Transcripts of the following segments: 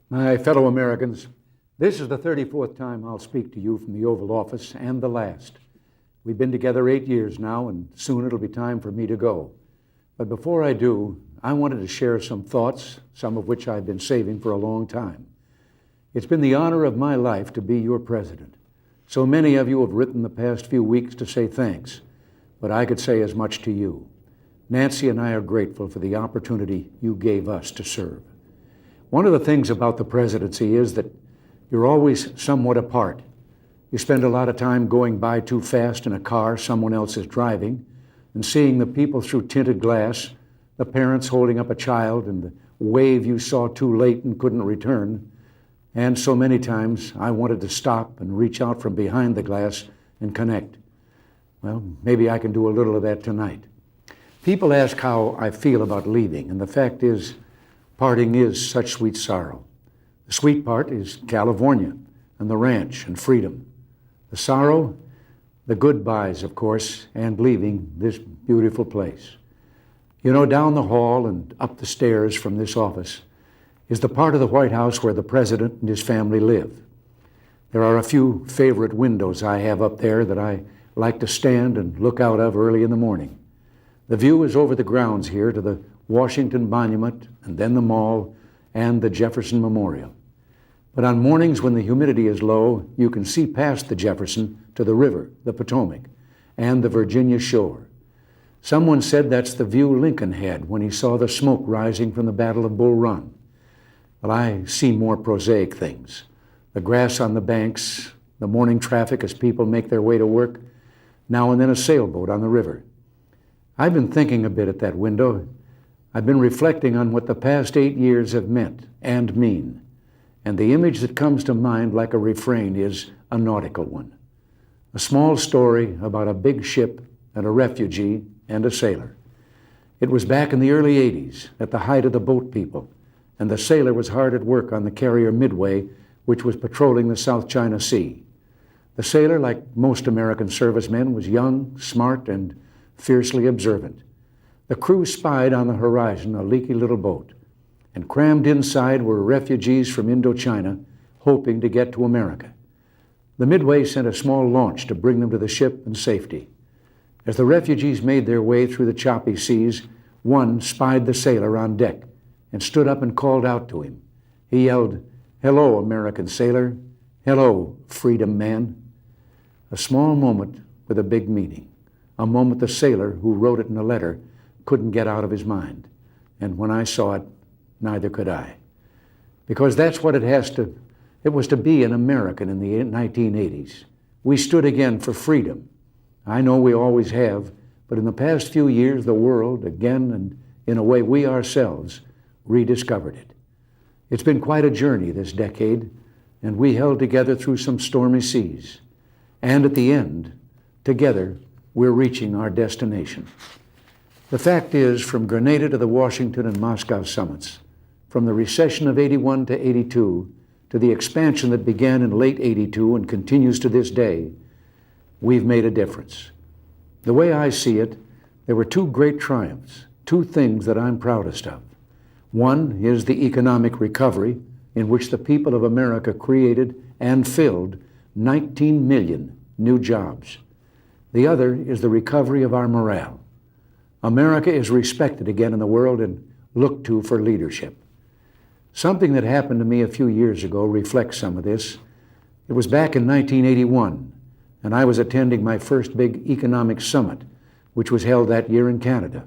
My fellow Americans, this is the 34th time I'll speak to you from the Oval Office, and the last. We've been together 8 years now, and soon it'll be time for me to go. But before I do, I wanted to share some thoughts, some of which I've been saving for a long time. It's been the honor of my life to be your president. So many of you have written the past few weeks to say thanks, but I could say as much to you. Nancy and I are grateful for the opportunity you gave us to serve. One of the things about the presidency is that you're always somewhat apart. You spend a lot of time going by too fast in a car someone else is driving and seeing the people through tinted glass, the parents holding up a child and the wave you saw too late and couldn't return. And so many times I wanted to stop and reach out from behind the glass and connect. Well, maybe I can do a little of that tonight. People ask how I feel about leaving, and the fact is, parting is such sweet sorrow. The sweet part is California and the ranch and freedom. The sorrow, the goodbyes, of course, and leaving this beautiful place. You know, down the hall and up the stairs from this office is the part of the White House where the president and his family live. There are a few favorite windows I have up there that I like to stand and look out of early in the morning. The view is over the grounds here to the Washington Monument, and then the Mall, and the Jefferson Memorial. But on mornings when the humidity is low, you can see past the Jefferson to the river, the Potomac, and the Virginia shore. Someone said that's the view Lincoln had when he saw the smoke rising from the Battle of Bull Run. Well, I see more prosaic things. The grass on the banks, the morning traffic as people make their way to work, now and then a sailboat on the river. I've been thinking a bit at that window. I've been reflecting on what the past 8 years have meant and mean. And the image that comes to mind like a refrain is a nautical one. A small story about a big ship and a refugee and a sailor. It was back in the early 80s, at the height of the boat people, and the sailor was hard at work on the carrier Midway, which was patrolling the South China Sea. The sailor, like most American servicemen, was young, smart, and fiercely observant. The crew spied on the horizon a leaky little boat, and crammed inside were refugees from Indochina hoping to get to America. The Midway sent a small launch to bring them to the ship in safety. As the refugees made their way through the choppy seas, one spied the sailor on deck and stood up and called out to him. He yelled, "Hello, American sailor. Hello, freedom man." A small moment with a big meaning. A moment the sailor who wrote it in a letter couldn't get out of his mind. And when I saw it, neither could I. Because that's what it was to be an American in the 1980s. We stood again for freedom. I know we always have, but in the past few years, the world, again and in a way we ourselves, rediscovered it. It's been quite a journey this decade, and we held together through some stormy seas. And at the end, together, we're reaching our destination. The fact is, from Grenada to the Washington and Moscow summits, from the recession of 81 to 82, to the expansion that began in late 82 and continues to this day, we've made a difference. The way I see it, there were two great triumphs, two things that I'm proudest of. One is the economic recovery, in which the people of America created and filled 19 million new jobs. The other is the recovery of our morale. America is respected again in the world and looked to for leadership. Something that happened to me a few years ago reflects some of this. It was back in 1981, and I was attending my first big economic summit, which was held that year in Canada.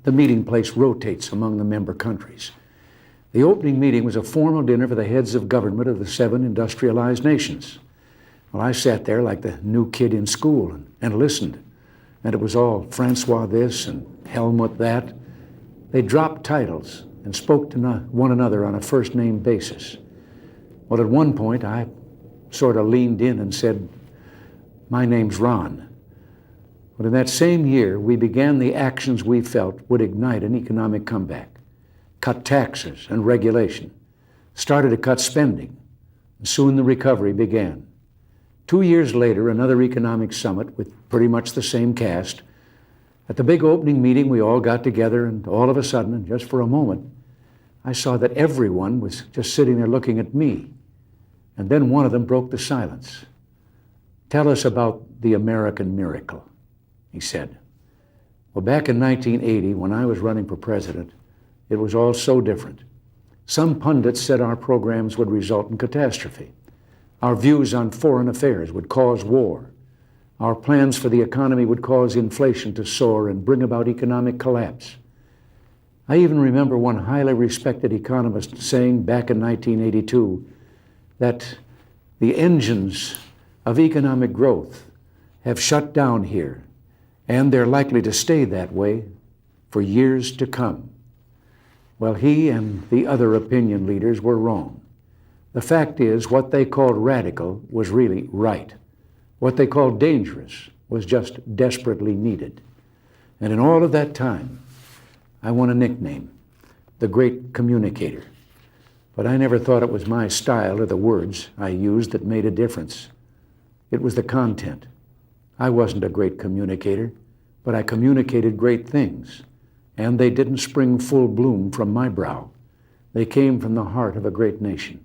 The meeting place rotates among the member countries. The opening meeting was a formal dinner for the heads of government of the 7 industrialized nations. Well, I sat there like the new kid in school and listened. And it was all Francois this and Helmut that. They dropped titles and spoke to one another on a first-name basis. Well, at one point, I sort of leaned in and said, "My name's Ron." But in that same year, we began the actions we felt would ignite an economic comeback. Cut taxes and regulation, started to cut spending, and soon the recovery began. 2 years later, another economic summit with pretty much the same cast. At the big opening meeting, we all got together, and all of a sudden, and just for a moment, I saw that everyone was just sitting there looking at me. And then one of them broke the silence. "Tell us about the American miracle," he said. Well, back in 1980, when I was running for president, it was all so different. Some pundits said our programs would result in catastrophe. Our views on foreign affairs would cause war. Our plans for the economy would cause inflation to soar and bring about economic collapse. I even remember one highly respected economist saying back in 1982 that the engines of economic growth have shut down here, and they're likely to stay that way for years to come. Well, he and the other opinion leaders were wrong. The fact is, what they called radical was really right. What they called dangerous was just desperately needed. And in all of that time, I won a nickname, the Great Communicator. But I never thought it was my style or the words I used that made a difference. It was the content. I wasn't a great communicator, but I communicated great things. And they didn't spring full bloom from my brow. They came from the heart of a great nation,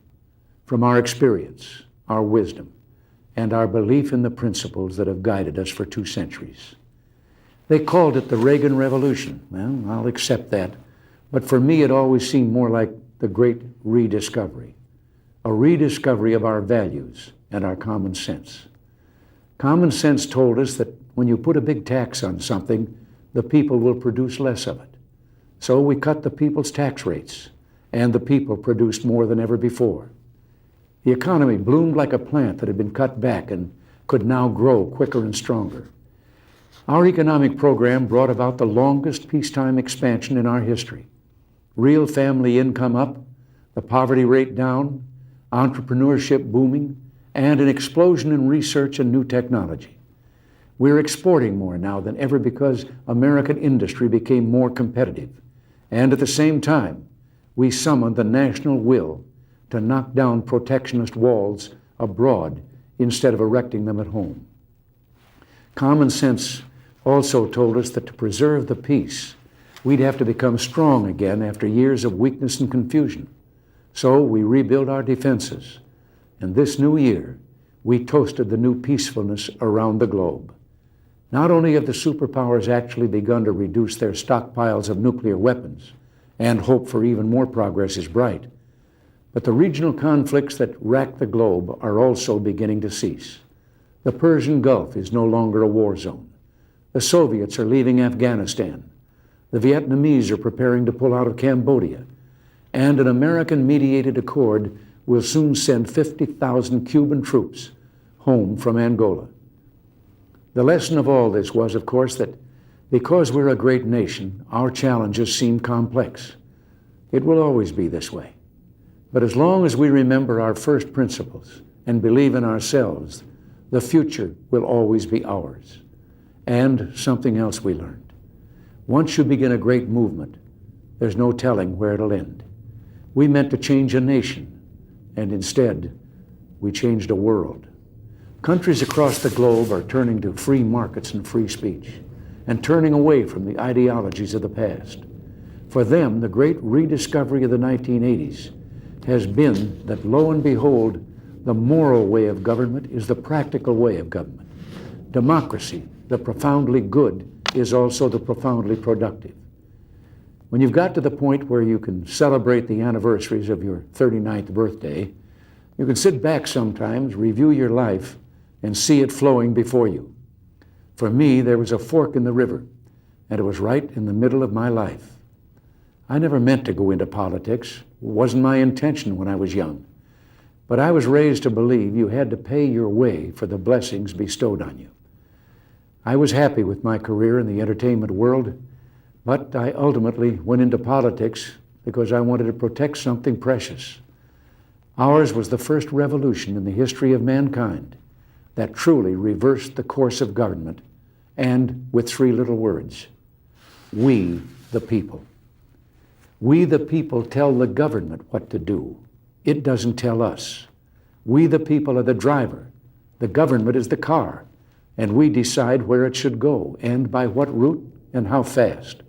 from our experience, our wisdom, and our belief in the principles that have guided us for 2 centuries. They called it the Reagan Revolution. Well, I'll accept that. But for me, it always seemed more like the great rediscovery, a rediscovery of our values and our common sense. Common sense told us that when you put a big tax on something, the people will produce less of it. So we cut the people's tax rates, and the people produced more than ever before. The economy bloomed like a plant that had been cut back and could now grow quicker and stronger. Our economic program brought about the longest peacetime expansion in our history. Real family income up, the poverty rate down, entrepreneurship booming, and an explosion in research and new technology. We're exporting more now than ever because American industry became more competitive. And at the same time, we summoned the national will to knock down protectionist walls abroad instead of erecting them at home. Common sense also told us that to preserve the peace, we'd have to become strong again after years of weakness and confusion. So we rebuilt our defenses. And this new year, we toasted the new peacefulness around the globe. Not only have the superpowers actually begun to reduce their stockpiles of nuclear weapons, and hope for even more progress is bright, but the regional conflicts that rack the globe are also beginning to cease. The Persian Gulf is no longer a war zone. The Soviets are leaving Afghanistan. The Vietnamese are preparing to pull out of Cambodia. And an American-mediated accord will soon send 50,000 Cuban troops home from Angola. The lesson of all this was, of course, that because we're a great nation, our challenges seem complex. It will always be this way. But as long as we remember our first principles and believe in ourselves, the future will always be ours. And something else we learned. Once you begin a great movement, there's no telling where it'll end. We meant to change a nation, and instead, we changed a world. Countries across the globe are turning to free markets and free speech, and turning away from the ideologies of the past. For them, the great rediscovery of the 1980s has been that, lo and behold, the moral way of government is the practical way of government. Democracy, the profoundly good, is also the profoundly productive. When you've got to the point where you can celebrate the anniversaries of your 39th birthday, you can sit back sometimes, review your life, and see it flowing before you. For me, there was a fork in the river, and it was right in the middle of my life. I never meant to go into politics. It wasn't my intention when I was young. But I was raised to believe you had to pay your way for the blessings bestowed on you. I was happy with my career in the entertainment world, but I ultimately went into politics because I wanted to protect something precious. Ours was the first revolution in the history of mankind that truly reversed the course of government, and with 3 little words: we the people. We the people tell the government what to do. It doesn't tell us. We the people are the driver. The government is the car, and we decide where it should go and by what route and how fast.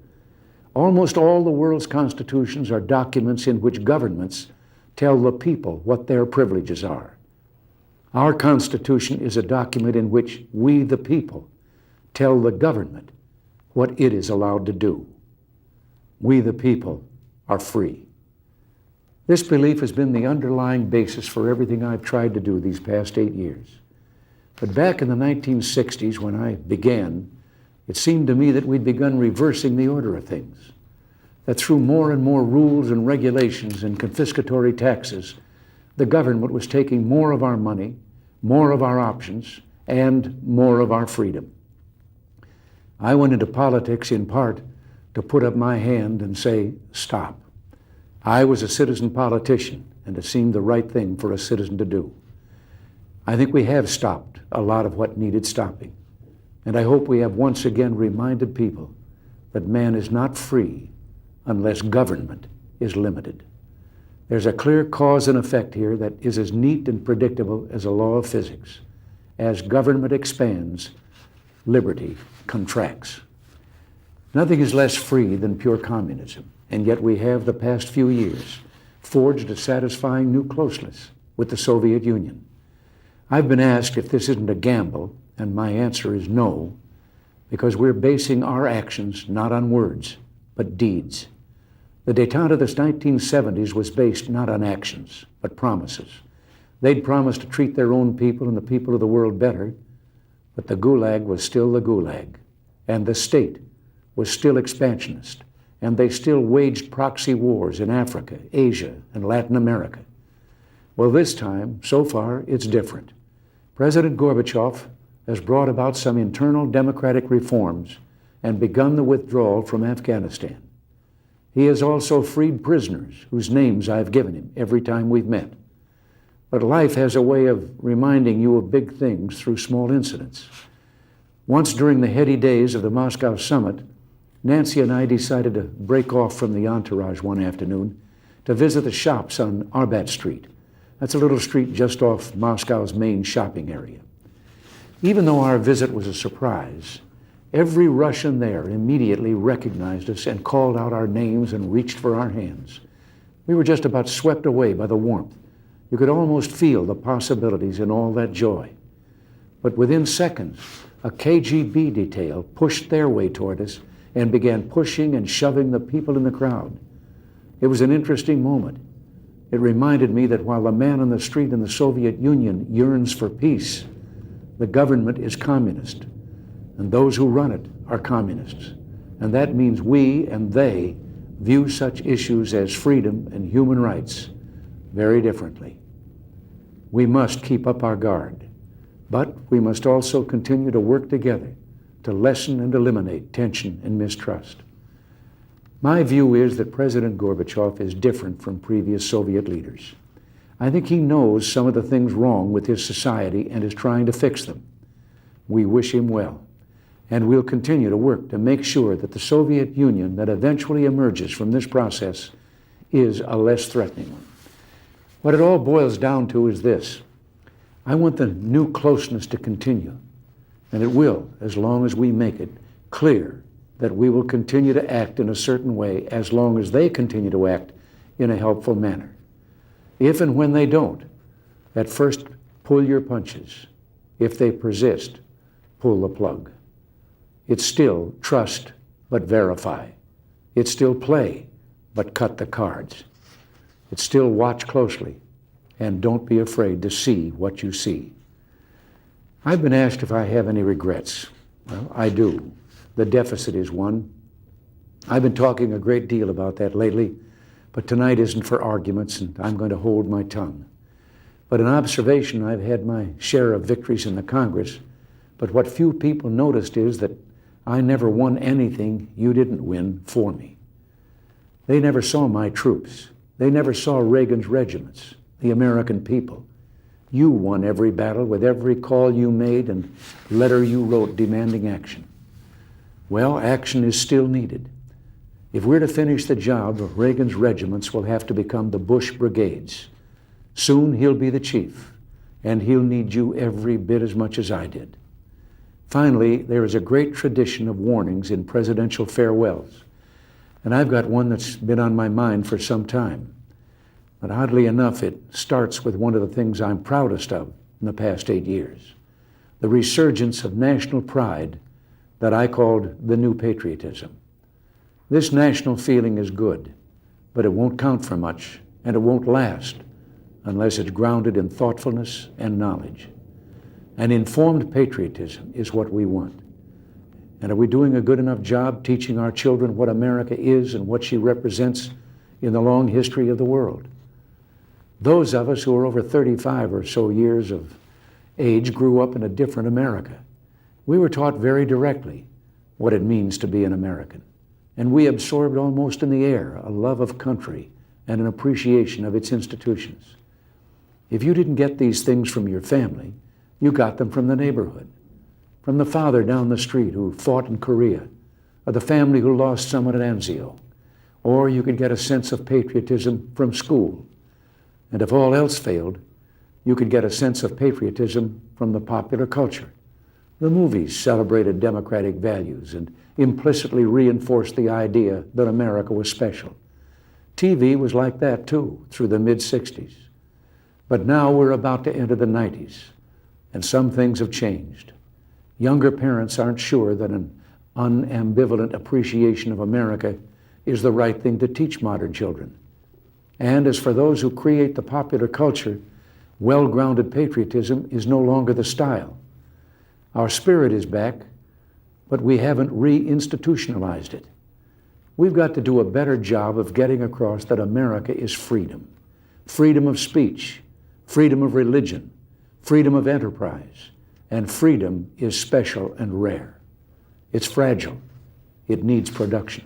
Almost all the world's constitutions are documents in which governments tell the people what their privileges are. Our Constitution is a document in which we, the people, tell the government what it is allowed to do. We, the people, are free. This belief has been the underlying basis for everything I've tried to do these past 8 years. But back in the 1960s, when I began, it seemed to me that we'd begun reversing the order of things, that through more and more rules and regulations and confiscatory taxes, the government was taking more of our money, more of our options, and more of our freedom. I went into politics in part to put up my hand and say, stop. I was a citizen politician, and it seemed the right thing for a citizen to do. I think we have stopped a lot of what needed stopping, and I hope we have once again reminded people that man is not free unless government is limited. There's a clear cause and effect here that is as neat and predictable as a law of physics. As government expands, liberty contracts. Nothing is less free than pure communism, and yet we have the past few years forged a satisfying new closeness with the Soviet Union. I've been asked if this isn't a gamble, and my answer is no, because we're basing our actions not on words, but deeds. The détente of the 1970s was based not on actions, but promises. They'd promised to treat their own people and the people of the world better, but the Gulag was still the Gulag, and the state was still expansionist, and they still waged proxy wars in Africa, Asia, and Latin America. Well, this time, so far, it's different. President Gorbachev has brought about some internal democratic reforms and begun the withdrawal from Afghanistan. He has also freed prisoners whose names I've given him every time we've met. But life has a way of reminding you of big things through small incidents. Once during the heady days of the Moscow summit, Nancy and I decided to break off from the entourage one afternoon to visit the shops on Arbat Street. That's a little street just off Moscow's main shopping area. Even though our visit was a surprise, every Russian there immediately recognized us and called out our names and reached for our hands. We were just about swept away by the warmth. You could almost feel the possibilities in all that joy. But within seconds, a KGB detail pushed their way toward us and began pushing and shoving the people in the crowd. It was an interesting moment. It reminded me that while the man on the street in the Soviet Union yearns for peace, the government is communist, and those who run it are communists. And that means we and they view such issues as freedom and human rights very differently. We must keep up our guard, but we must also continue to work together to lessen and eliminate tension and mistrust. My view is that President Gorbachev is different from previous Soviet leaders. I think he knows some of the things wrong with his society and is trying to fix them. We wish him well, and we'll continue to work to make sure that the Soviet Union that eventually emerges from this process is a less threatening one. What it all boils down to is this: I want the new closeness to continue, and it will, as long as we make it clear that we will continue to act in a certain way as long as they continue to act in a helpful manner. If and when they don't, at first pull your punches. If they persist, pull the plug. It's still trust, but verify. It's still play, but cut the cards. It's still watch closely, and don't be afraid to see what you see. I've been asked if I have any regrets. Well, I do. The deficit is one. I've been talking a great deal about that lately, but tonight isn't for arguments, and I'm going to hold my tongue. But in observation, I've had my share of victories in the Congress, but what few people noticed is that I never won anything you didn't win for me. They never saw my troops. They never saw Reagan's regiments, the American people. You won every battle with every call you made and letter you wrote demanding action. Well, action is still needed. If we're to finish the job, Reagan's regiments will have to become the Bush brigades. Soon he'll be the chief, and he'll need you every bit as much as I did. Finally, there is a great tradition of warnings in presidential farewells. And I've got one that's been on my mind for some time. But oddly enough, it starts with one of the things I'm proudest of in the past 8 years, the resurgence of national pride that I called the new patriotism. This national feeling is good, but it won't count for much, and it won't last unless it's grounded in thoughtfulness and knowledge. An informed patriotism is what we want. And are we doing a good enough job teaching our children what America is and what she represents in the long history of the world? Those of us who are over 35 or so years of age grew up in a different America. We were taught very directly what it means to be an American. And we absorbed almost in the air a love of country and an appreciation of its institutions. If you didn't get these things from your family, you got them from the neighborhood, from the father down the street who fought in Korea, or the family who lost someone at Anzio. Or you could get a sense of patriotism from school. And if all else failed, you could get a sense of patriotism from the popular culture. The movies celebrated democratic values and implicitly reinforced the idea that America was special. TV was like that too, through the mid-60s. But now we're about to enter the 90s, and some things have changed. Younger parents aren't sure that an unambivalent appreciation of America is the right thing to teach modern children. And as for those who create the popular culture, well-grounded patriotism is no longer the style. Our spirit is back, but we haven't re-institutionalized it. We've got to do a better job of getting across that America is freedom. Freedom of speech, freedom of religion, freedom of enterprise, and freedom is special and rare. It's fragile. It needs production.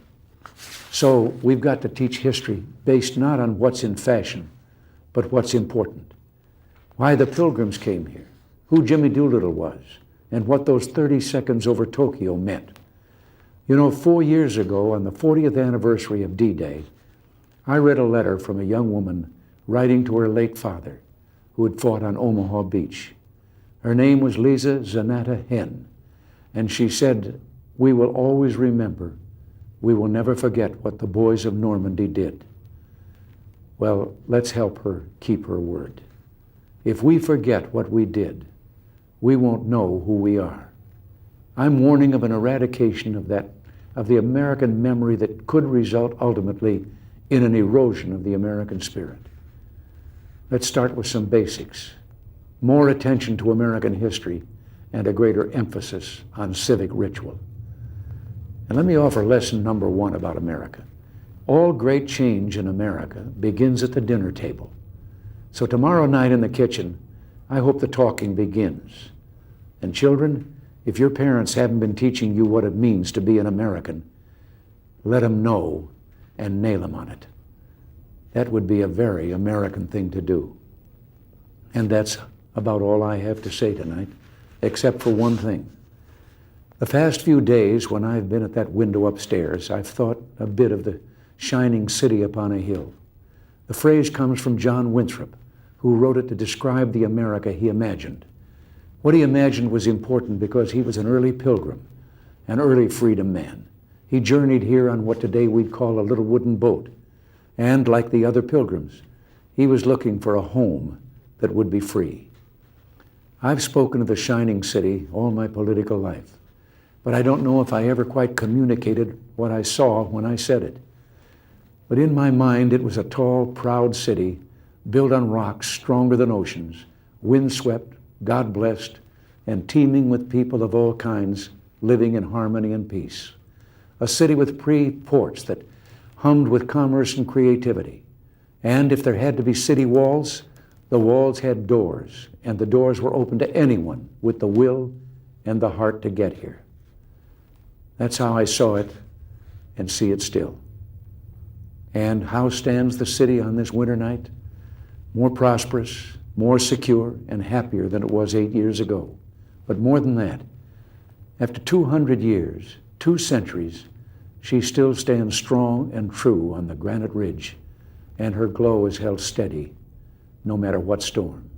So we've got to teach history based not on what's in fashion, but what's important. Why the Pilgrims came here, who Jimmy Doolittle was, and what those 30 seconds over Tokyo meant. You know, 4 years ago, on the 40th anniversary of D-Day, I read a letter from a young woman writing to her late father, who had fought on Omaha Beach. Her name was Lisa Zanata Henn, and she said, "We will always remember. We will never forget what the boys of Normandy did." Well, let's help her keep her word. If we forget what we did, we won't know who we are. I'm warning of an eradication of the American memory that could result ultimately in an erosion of the American spirit. Let's start with some basics. More attention to American history and a greater emphasis on civic ritual. And let me offer lesson number 1 about America. All great change in America begins at the dinner table. So tomorrow night in the kitchen, I hope the talking begins. And children, if your parents haven't been teaching you what it means to be an American, let them know and nail them on it. That would be a very American thing to do. And that's about all I have to say tonight, except for one thing. The past few days when I've been at that window upstairs, I've thought a bit of the shining city upon a hill. The phrase comes from John Winthrop, who wrote it to describe the America he imagined. What he imagined was important because he was an early pilgrim, an early freedom man. He journeyed here on what today we'd call a little wooden boat. And like the other pilgrims, he was looking for a home that would be free. I've spoken of the shining city all my political life, but I don't know if I ever quite communicated what I saw when I said it. But in my mind, it was a tall, proud city built on rocks stronger than oceans, windswept, God-blessed, and teeming with people of all kinds living in harmony and peace. A city with free ports that hummed with commerce and creativity. And if there had to be city walls, the walls had doors, and the doors were open to anyone with the will and the heart to get here. That's how I saw it and see it still. And how stands the city on this winter night? More prosperous, more secure, and happier than it was 8 years ago. But more than that, after 200 years, 2 centuries, she still stands strong and true on the granite ridge, and her glow is held steady no matter what storm.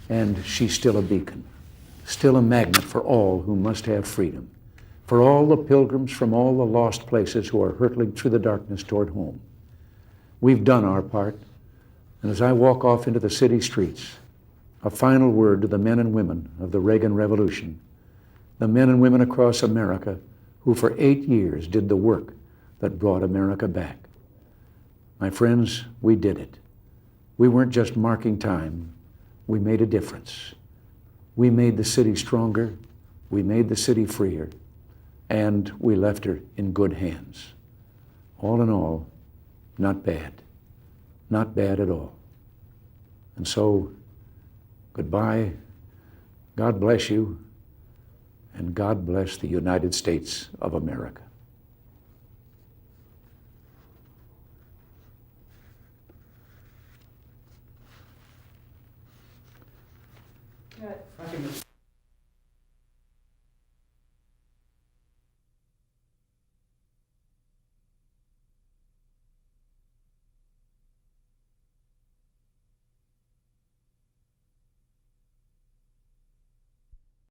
And she's still a beacon, still a magnet for all who must have freedom. for all the pilgrims from all the lost places who are hurtling through the darkness toward home. We've done our part, and as I walk off into the city streets, a final word to the men and women of the Reagan Revolution, the men and women across America who for 8 years did the work that brought America back. My friends, we did it. We weren't just marking time, we made a difference. We made the city stronger, we made the city freer, and we left her in good hands. All in all, not bad. Not bad at all. And so, goodbye, God bless you, and God bless the United States of America. Good.